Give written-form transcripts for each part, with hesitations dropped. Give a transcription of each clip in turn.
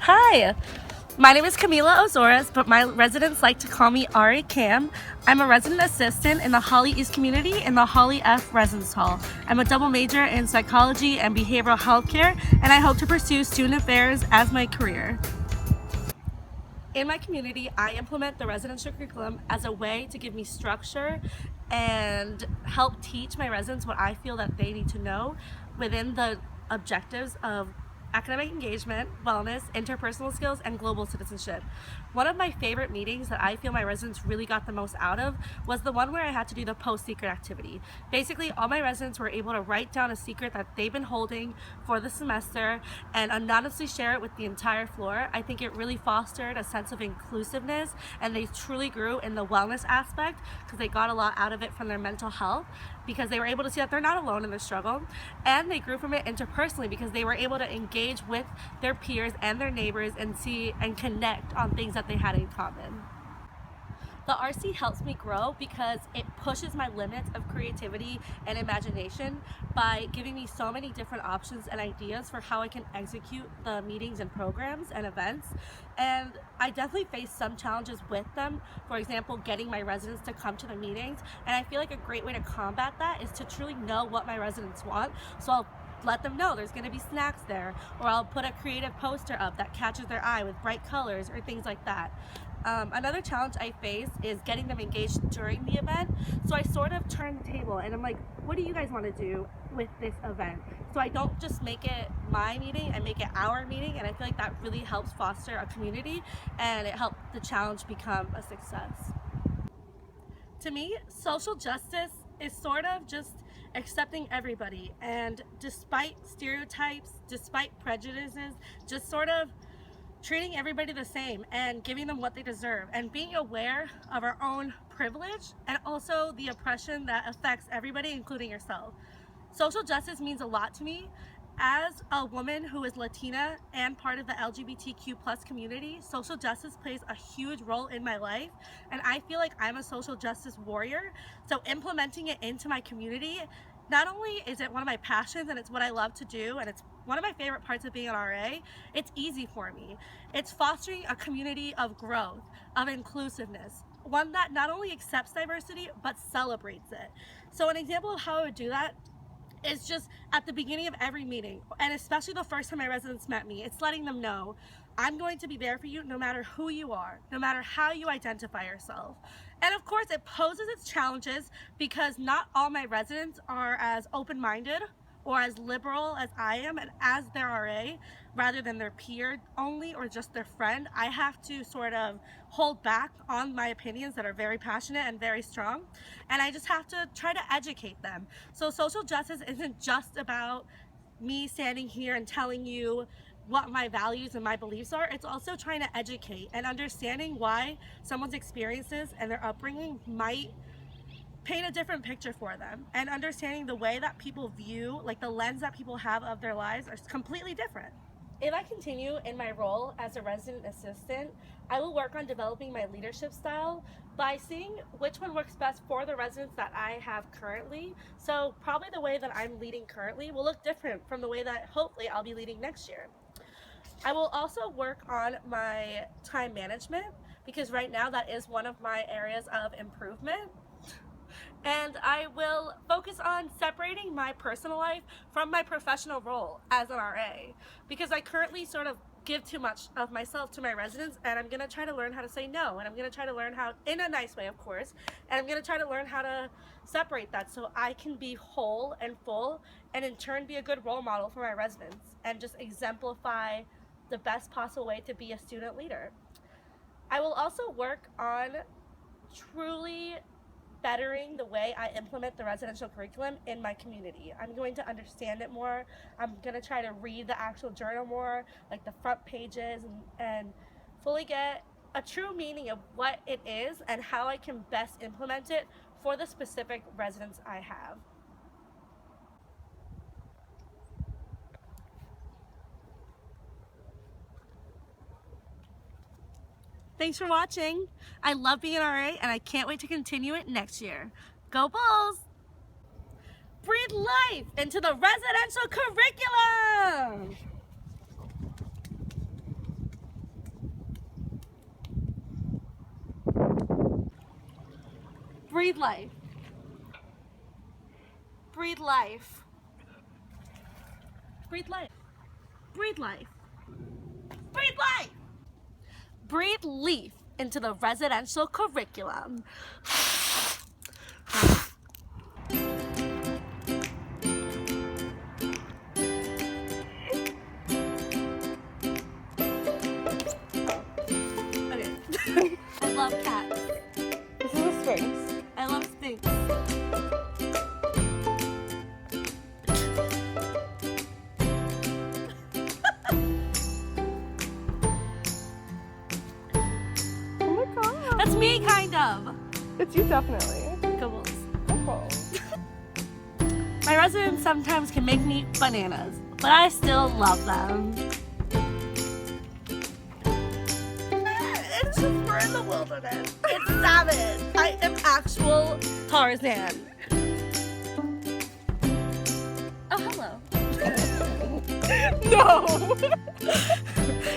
Hi, my name is Camila Ozores, but my residents like to call me Ari Cam. I'm a resident assistant in the Holly East community in the Holly F Residence Hall. I'm a double major in psychology and behavioral health care, and I hope to pursue student affairs as my career. In my community, I implement the residential curriculum as a way to give me structure and help teach my residents what I feel that they need to know within the objectives of academic engagement, wellness, interpersonal skills, and global citizenship. One of my favorite meetings that I feel my residents really got the most out of was the one where I had to do the post-secret activity. Basically, all my residents were able to write down a secret that they've been holding for the semester and anonymously share it with the entire floor. I think it really fostered a sense of inclusiveness, and they truly grew in the wellness aspect because they got a lot out of it from their mental health, because they were able to see that they're not alone in their struggle, and they grew from it interpersonally because they were able to engage with their peers and their neighbors and see and connect on things that they had in common. The RC helps me grow because it pushes my limits of creativity and imagination by giving me so many different options and ideas for how I can execute the meetings and programs and events. And I definitely face some challenges with them. For example, getting my residents to come to the meetings. And I feel like a great way to combat that is to truly know what my residents want. So I'll let them know there's going to be snacks there, or I'll put a creative poster up that catches their eye with bright colors or things like that. Another challenge I face is getting them engaged during the event. So I sort of turn the table and I'm like, what do you guys want to do with this event? So I don't just make it my meeting, I make it our meeting, and I feel like that really helps foster a community and it helps the challenge become a success. To me, social justice is sort of just accepting everybody, and despite stereotypes, despite prejudices, just sort of treating everybody the same and giving them what they deserve, and being aware of our own privilege and also the oppression that affects everybody, including yourself. Social justice means a lot to me. As a woman who is Latina and part of the LGBTQ plus community, social justice plays a huge role in my life, and I feel like I'm a social justice warrior. So implementing it into my community, not only is it one of my passions and it's what I love to do, and it's one of my favorite parts of being an RA, it's easy for me. It's fostering a community of growth, of inclusiveness, one that not only accepts diversity but celebrates it. So an example of how I would do that is just at the beginning of every meeting, and especially the first time my residents met me, it's letting them know I'm going to be there for you no matter who you are, no matter how you identify yourself. And of course, it poses its challenges because not all my residents are as open-minded or as liberal as I am, and as their RA, rather than their peer only or just their friend, I have to sort of hold back on my opinions that are very passionate and very strong, and I just have to try to educate them. So social justice isn't just about me standing here and telling you what my values and my beliefs are. It's also trying to educate and understanding why someone's experiences and their upbringing might paint a different picture for them, and understanding the way that people view, like the lens that people have of their lives, are completely different. If I continue in my role as a resident assistant, I will work on developing my leadership style by seeing which one works best for the residents that I have currently. So probably the way that I'm leading currently will look different from the way that hopefully I'll be leading next year. I will also work on my time management because right now that is one of my areas of improvement. And I will focus on separating my personal life from my professional role as an RA, because I currently sort of give too much of myself to my residents, and I'm going to try to learn how to say no, and I'm going to try to learn how, in a nice way of course, and I'm going to try to learn how to separate that so I can be whole and full, and in turn be a good role model for my residents and just exemplify the best possible way to be a student leader. I will also work on truly bettering the way I implement the residential curriculum in my community. I'm going to understand it more. I'm going to try to read the actual journal more, like the front pages, and fully get a true meaning of what it is and how I can best implement it for the specific residents I have. Thanks for watching. I love being an RA and I can't wait to continue it next year. Go Bulls! Breathe life into the residential curriculum! Breathe life. Breathe life. Breathe life. Breathe life. Breathe life. Breathe leaf into the residential curriculum. Okay. I love cats. This is a Sphinx. I love Sphinx. Oh my god. That's me, kind of. It's you, definitely. Gobbles. Cool. My residents sometimes can make me eat bananas, but I still love them. It's just we're in the wilderness. It's savage. I am actual Tarzan. Oh, hello. No!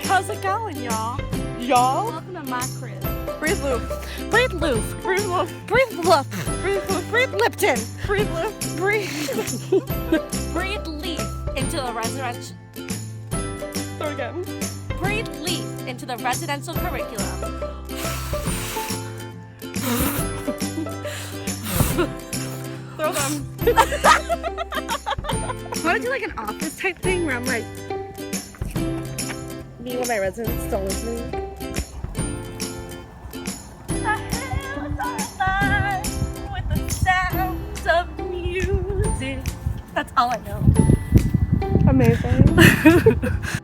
How's it going, y'all? Y'all? Welcome to my crib. Breathe loop. Breathe loose. Breathe loop. Breathe look. Breathe loop. Breathe Lipton. Breathe loop. Breathe. Breathe leaf into the residential. Throw again. Breathe leaf into the residential curriculum. Throw them. I want to do like an office type thing where I'm like, me when my residents don't listen to me. The hills are alive with the sounds of music. That's all I know. Amazing.